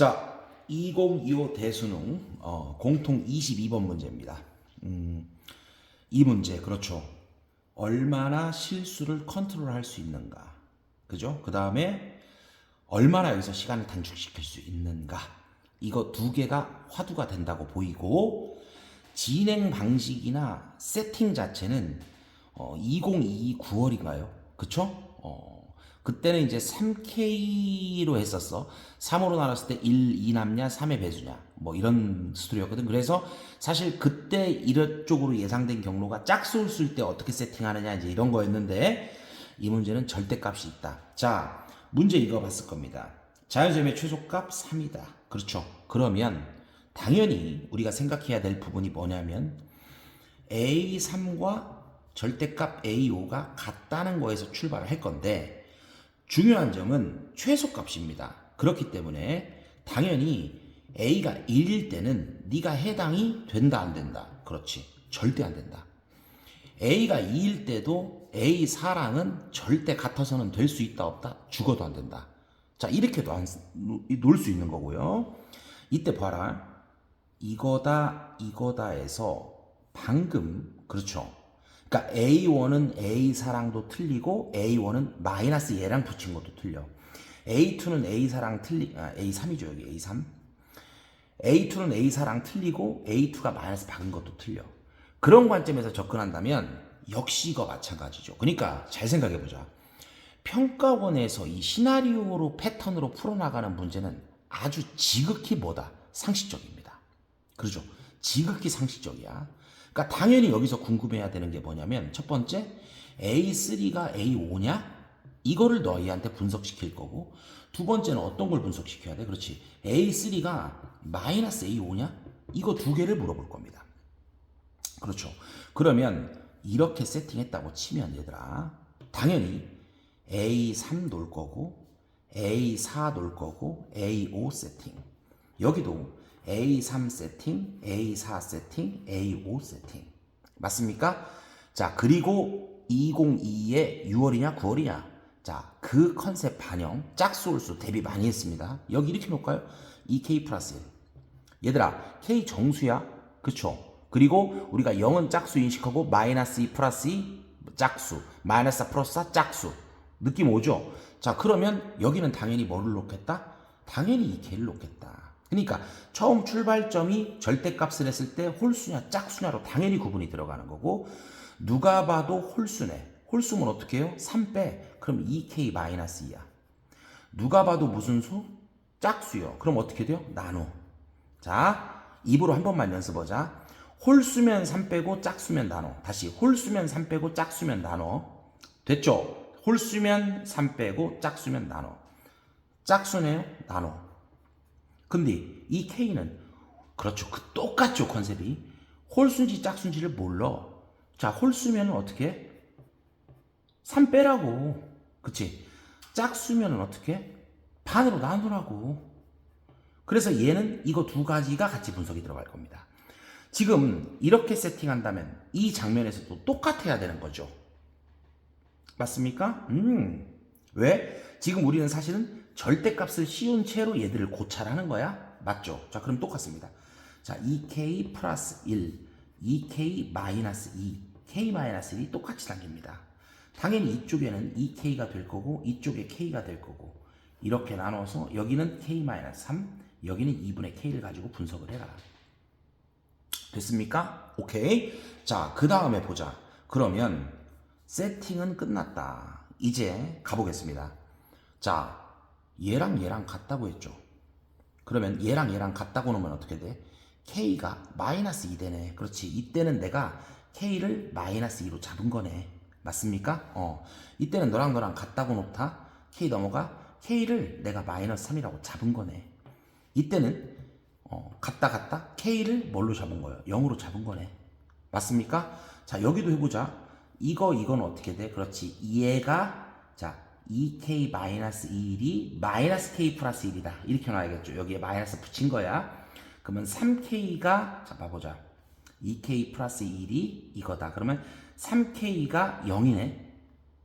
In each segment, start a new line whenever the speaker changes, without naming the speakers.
자, 2025 대수능 공통 22번 문제입니다. 이 문제 그렇죠. 얼마나 실수를 컨트롤할 수 있는가, 그죠? 그 다음에 얼마나 여기서 시간을 단축시킬 수 있는가, 이거 두 개가 화두가 된다고 보이고, 진행 방식이나 세팅 자체는 2022 9월인가요? 그쵸? 그때는 이제 3K로 했었어. 3으로 나눴을 때 1, 2남냐, 3의 배수냐, 뭐 이런 스토리였거든. 그래서 사실 그때 이쪽으로 예상된 경로가 짝수 쓸 때 어떻게 세팅하느냐, 이제 이런 거였는데, 이 문제는 절대값이 있다. 자, 문제 읽어봤을 겁니다. 자연수의 최소값 3이다. 그렇죠. 그러면 당연히 우리가 생각해야 될 부분이 뭐냐면 A3과 절대값 A5가 같다는 거에서 출발을 할 건데, 중요한 점은 최소값입니다. 그렇기 때문에 당연히 A가 1일 때는 네가 해당이 된다 안 된다? 그렇지. 절대 안 된다. A가 2일 때도 A4랑은 절대 같아서는 될 수 있다 없다? 죽어도 안 된다. 자, 이렇게도 놓을 수 있는 거고요. 이때 봐라. 이거다에서 방금, 그렇죠. 그러니까 A1은 A4랑도 틀리고 A1은 마이너스 얘랑 붙인 것도 틀려. A2는 A4랑 A3이죠, 여기 A3. A2는 A4랑 틀리고 A2가 마이너스 박은 것도 틀려. 그런 관점에서 접근한다면 역시 이거 마찬가지죠. 그러니까 잘 생각해보자. 평가원에서 이 시나리오로 패턴으로 풀어나가는 문제는 아주 지극히 뭐다? 상식적입니다. 그렇죠? 지극히 상식적이야. 그러니까 당연히 여기서 궁금해야 되는 게 뭐냐면, 첫 번째, A3가 A5냐? 이거를 너희한테 분석시킬 거고, 두 번째는 어떤 걸 분석시켜야 돼? 그렇지. A3가 마이너스 A5냐? 이거 두 개를 물어볼 겁니다. 그렇죠. 그러면 이렇게 세팅했다고 치면 얘들아, 당연히 A3 놓을 거고, A4 놓을 거고, A5 세팅. 여기도 A3 세팅, A4 세팅, A5 세팅. 맞습니까? 자, 그리고 2022의 6월이냐 9월이냐. 자, 그 컨셉 반영, 짝수 홀수 대비 많이 했습니다. 여기 이렇게 놓을까요? 2K 플러스 1. 얘들아, K 정수야. 그쵸? 그리고 우리가 0은 짝수 인식하고 마이너스 2 플러스 2 짝수, 마이너스 4 플러스 4 짝수. 느낌 오죠? 자, 그러면 여기는 당연히 뭐를 놓겠다? 당연히 2K를 놓겠다. 그러니까 처음 출발점이 절대값을 했을 때 홀수냐 짝수냐로 당연히 구분이 들어가는 거고, 누가 봐도 홀수네. 홀수면 어떻게 해요? 3 빼. 그럼 2K-2야. 누가 봐도 무슨 수? 짝수요. 그럼 어떻게 돼요? 나눠. 자, 입으로 한 번만 연습하자. 홀수면 3 빼고 짝수면 나눠. 다시 홀수면 3 빼고 짝수면 나눠. 됐죠? 홀수면 3 빼고 짝수면 나눠. 짝수네요? 나눠. 근데 이 K는 그렇죠. 똑같죠, 컨셉이. 홀수인지 짝수인지를 몰라. 자, 홀수면은 어떻게 해? 3 빼라고. 그치? 짝수면은 어떻게 해? 반으로 나누라고. 그래서 얘는 이거 두 가지가 같이 분석이 들어갈 겁니다. 지금 이렇게 세팅한다면 이 장면에서도 똑같아야 되는 거죠. 맞습니까? 왜? 지금 우리는 사실은 절대값을 씌운 채로 얘들을 고찰하는 거야. 맞죠? 자, 그럼 똑같습니다. 자, 2K 플러스 1, 2K 마이너스 2, K 마이너스 1이 똑같이 당깁니다. 당연히 이쪽에는 2K가 될 거고 이쪽에 K가 될 거고, 이렇게 나눠서 여기는 K 마이너스 3, 여기는 2분의 K를 가지고 분석을 해라. 됐습니까? 오케이. 자, 그 다음에 보자. 그러면 세팅은 끝났다. 이제 가보겠습니다. 자, 얘랑 얘랑 같다고 했죠. 그러면 얘랑 얘랑 같다고 놓으면 어떻게 돼? K가 마이너스 2 되네. 그렇지. 이때는 내가 K를 마이너스 2로 잡은 거네. 맞습니까? 이때는 너랑 너랑 같다고 놓다. K 넘어가. K를 내가 마이너스 3이라고 잡은 거네. 이때는 같다 K를 뭘로 잡은 거예요? 0으로 잡은 거네. 맞습니까? 자, 여기도 해보자. 이건 어떻게 돼? 그렇지. 얘가 자 2K-1이 마이너스 K 플러스 1이다. 이렇게 나와야겠죠. 여기에 마이너스 붙인 거야. 그러면 3K가, 자, 봐보자. 2K 플러스 1이 이거다. 그러면 3K가 0이네.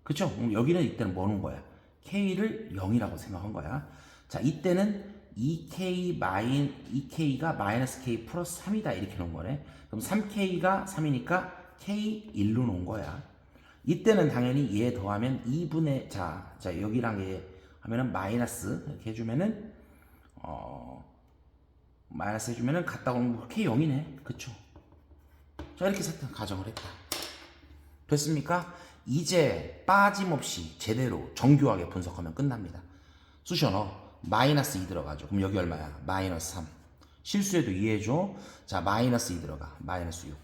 그쵸? 여기는 이때는 뭐 놓은 거야? K를 0이라고 생각한 거야. 자, 이때는 2k가 마이너스 k 플러스 3이다 이렇게 놓은 거네. 그럼 3k가 3이니까 k 1로 놓은 거야. 이때는 당연히 얘 더하면 2분의 자 여기랑 얘 하면은 마이너스 이렇게 해주면은 마이너스 해주면은 같다 그러면 k 0이네. 그쵸? 자 이렇게 가정을 했다. 됐습니까? 이제 빠짐없이 제대로 정교하게 분석하면 끝납니다. 수셔 넣어. 마이너스 2 들어가죠. 그럼 여기 얼마야? 마이너스 3. 실수해도 이해해줘. 자, 마이너스 2 들어가. 마이너스 6.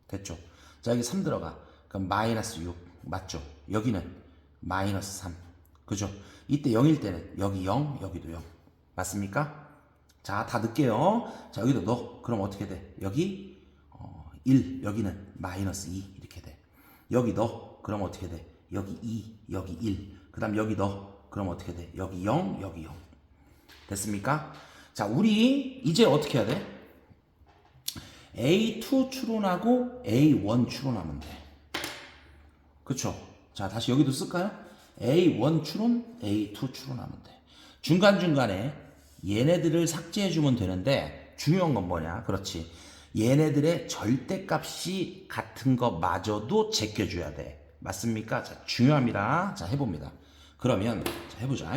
됐죠? 자, 여기 3 들어가. 그럼 마이너스 6. 맞죠? 여기는 마이너스 3. 그죠? 이때 0일 때는 여기 0, 여기도 0. 맞습니까? 자, 다 넣을게요. 자, 여기도 넣어. 그럼 어떻게 돼? 여기 1, 여기는 마이너스 2 이렇게 돼. 여기 넣어. 그럼 어떻게 돼? 여기 2, 여기 1. 그 다음 여기 넣어. 그럼 어떻게 돼? 여기 0, 여기 0. 됐습니까? 자, 우리 이제 어떻게 해야 돼? A2 추론하고 A1 추론하면 돼. 그쵸? 자, 다시 여기도 쓸까요? A1 추론, A2 추론하면 돼. 중간중간에 얘네들을 삭제해주면 되는데 중요한 건 뭐냐? 그렇지. 얘네들의 절대값이 같은 거마저도 제껴줘야 돼. 맞습니까? 자, 중요합니다. 자, 해봅니다. 그러면 자, 해보자.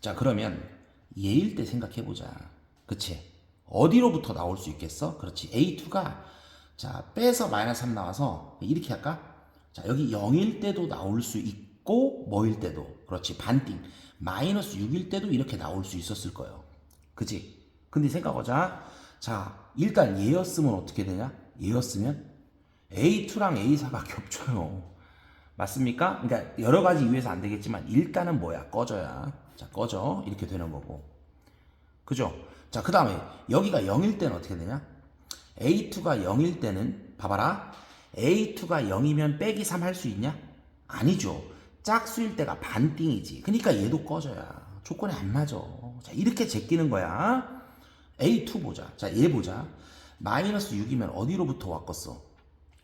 자, 그러면 얘일 때 생각해보자. 그치? 어디로부터 나올 수 있겠어? 그렇지. A2가 자 빼서 마이너스 3 나와서 이렇게 할까? 자, 여기 0일 때도 나올 수 있고 뭐일 때도 그렇지. 반띵 마이너스 6일 때도 이렇게 나올 수 있었을 거예요. 그치? 근데 생각하자. 자, 일단 얘였으면 어떻게 되냐? 얘였으면 A2랑 A4가 겹쳐요. 맞습니까? 그러니까 여러 가지 이유에서 안 되겠지만 일단은 뭐야? 꺼져야. 자, 꺼져. 이렇게 되는 거고. 그죠? 자, 그 다음에 여기가 0일 때는 어떻게 되냐? A2가 0일 때는 봐봐라. A2가 0이면 빼기 3 할 수 있냐? 아니죠. 짝수일 때가 반띵이지. 그러니까 얘도 꺼져야. 조건이 안 맞아. 자, 이렇게 제끼는 거야. A2 보자. 자, 얘 보자. 마이너스 6이면 어디로부터 왔겠어?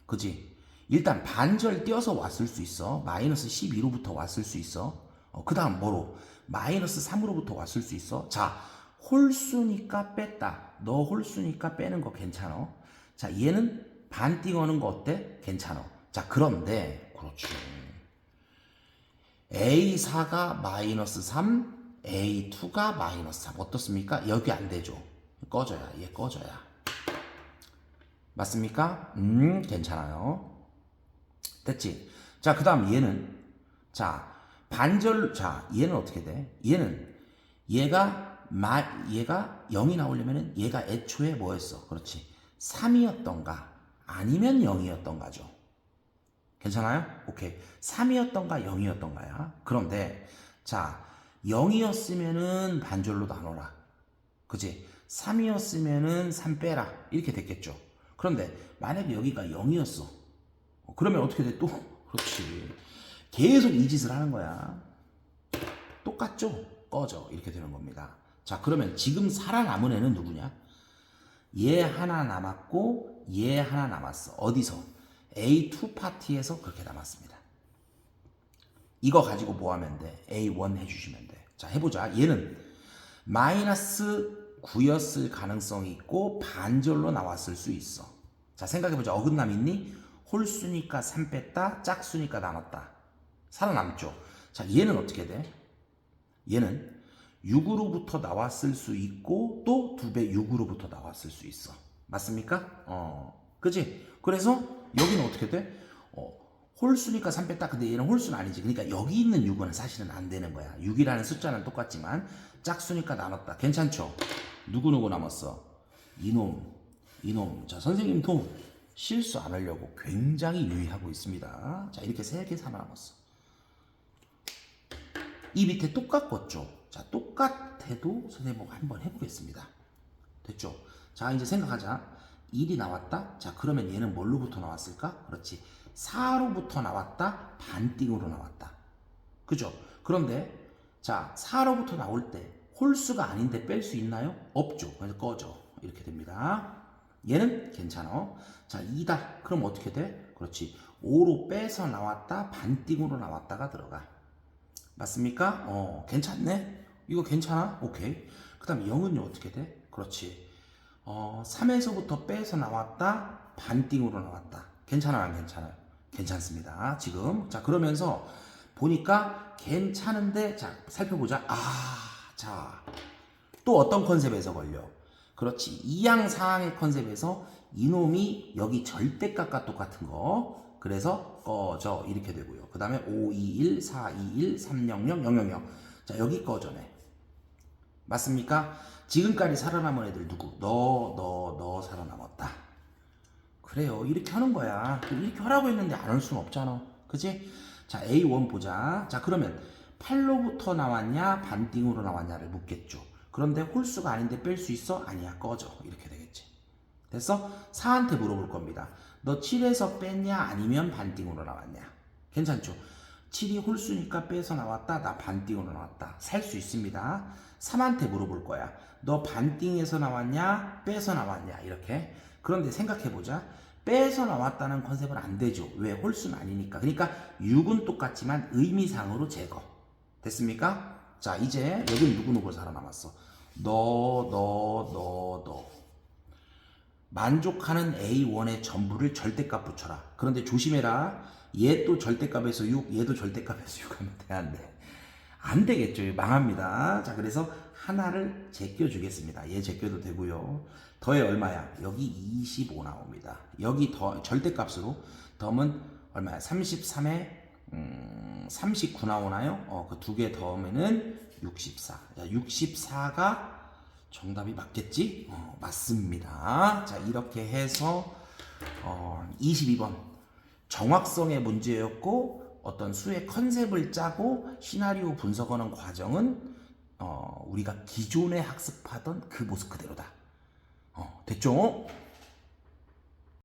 그지? 일단 반절 띄어서 왔을 수 있어. 마이너스 12로부터 왔을 수 있어. 그 다음 뭐로? 마이너스 3으로부터 왔을 수 있어. 자, 홀수니까 뺐다. 너 홀수니까 빼는 거 괜찮아. 자, 얘는 반띵하는 거 어때? 괜찮아. 자, 그런데 그렇지. A4가 마이너스 3, A2가 마이너스 3. 어떻습니까? 여기 안 되죠. 꺼져야. 얘 꺼져야. 맞습니까? 괜찮아요. 됐지? 자, 그 다음 얘는 자 반절 자 얘는 어떻게 돼? 얘가 0이 나오려면은 얘가 애초에 뭐였어? 그렇지. 3이었던가 아니면 0이었던가죠. 괜찮아요? 오케이. 3이었던가 0이었던가야. 그런데 자 0이었으면은 반절로 나눠라. 그치? 3이었으면은 3 빼라. 이렇게 됐겠죠. 그런데 만약에 여기가 0이었어. 그러면 어떻게 돼? 또 그렇지. 계속 이 짓을 하는 거야. 똑같죠? 꺼져. 이렇게 되는 겁니다. 자, 그러면 지금 살아남은 애는 누구냐? 얘 하나 남았고 얘 하나 남았어. 어디서? A2 파티에서 그렇게 남았습니다. 이거 가지고 뭐 하면 돼? A1 해주시면 돼. 자, 해보자. 얘는 마이너스 9였을 가능성이 있고 반절로 나왔을 수 있어. 자, 생각해보자. 어긋남 있니? 홀수니까 3 뺐다, 짝수니까 나눴다. 살아남죠. 자, 얘는 어떻게 돼? 얘는 6으로부터 나왔을 수 있고 또 2배 6으로부터 나왔을 수 있어. 맞습니까? 그지? 그래서 여기는 어떻게 돼? 홀수니까 3 뺐다. 근데 얘는 홀수는 아니지. 그러니까 여기 있는 6은 사실은 안 되는 거야. 6이라는 숫자는 똑같지만 짝수니까 나눴다. 괜찮죠? 누구 남았어? 이놈. 자, 선생님도 실수 안 하려고 굉장히 유의하고 있습니다. 자, 이렇게 3개 살아남았어. 이 밑에 똑같겠죠? 자, 똑같아도 선생님 한번 해보겠습니다. 됐죠? 자, 이제 생각하자. 1이 나왔다? 자, 그러면 얘는 뭘로부터 나왔을까? 그렇지. 4로부터 나왔다? 반띵으로 나왔다. 그죠? 그런데 자, 4로부터 나올 때 홀수가 아닌데 뺄 수 있나요? 없죠. 그래서 꺼져. 이렇게 됩니다. 얘는 괜찮아. 자, 2다. 그럼 어떻게 돼? 그렇지. 5로 빼서 나왔다, 반띵으로 나왔다가 들어가. 맞습니까? 괜찮네? 이거 괜찮아? 오케이. 그 다음에 0은요 어떻게 돼? 그렇지. 3에서부터 빼서 나왔다. 반띵으로 나왔다. 괜찮아요? 안 괜찮아요? 괜찮습니다. 지금. 자, 그러면서 보니까 괜찮은데, 자, 살펴보자. 자, 또 어떤 컨셉에서 걸려? 그렇지. 이항사항의 컨셉에서 이놈이 여기 절대값과 똑같은 거. 그래서 꺼져. 이렇게 되고요. 그 다음에 521, 421, 300, 000. 자, 여기 꺼져네. 맞습니까? 지금까지 살아남은 애들 누구? 너 살아남았다. 그래요. 이렇게 하는 거야. 이렇게 하라고 했는데 안 할 수는 없잖아. 그치? 자, A1 보자. 자, 그러면 8로부터 나왔냐, 반띵으로 나왔냐를 묻겠죠. 그런데 홀수가 아닌데 뺄 수 있어? 아니야, 꺼져. 이렇게 되겠지. 됐어? 4한테 물어볼 겁니다. 너 7에서 뺐냐, 아니면 반띵으로 나왔냐? 괜찮죠? 7이 홀수니까 빼서 나왔다, 나 반띵으로 나왔다. 살 수 있습니다. 3한테 물어볼 거야. 너 반띵에서 나왔냐, 빼서 나왔냐? 이렇게. 그런데 생각해보자. 빼서 나왔다는 컨셉은 안 되죠. 왜? 홀수는 아니니까. 그러니까 6은 똑같지만 의미상으로 제거. 됐습니까? 자, 이제 여기 누구 살아남았어? 너. 만족하는 A1의 전부를 절대값 붙여라. 그런데 조심해라. 얘 또 절대값에서 6, 얘도 절대값에서 6 하면 돼, 안 돼? 안 되겠죠. 망합니다. 자, 그래서 하나를 제껴주겠습니다. 얘 제껴도 되고요. 더해 얼마야? 여기 25 나옵니다. 여기 더 절대값으로 더하면 얼마야? 33에 39 나오나요? 그 두 개 더하면은 64. 자, 64가 정답이 맞겠지? 맞습니다. 자, 이렇게 해서 22번 정확성의 문제였고 어떤 수의 컨셉을 짜고 시나리오 분석하는 과정은 우리가 기존에 학습하던 그 모습 그대로다. 됐죠?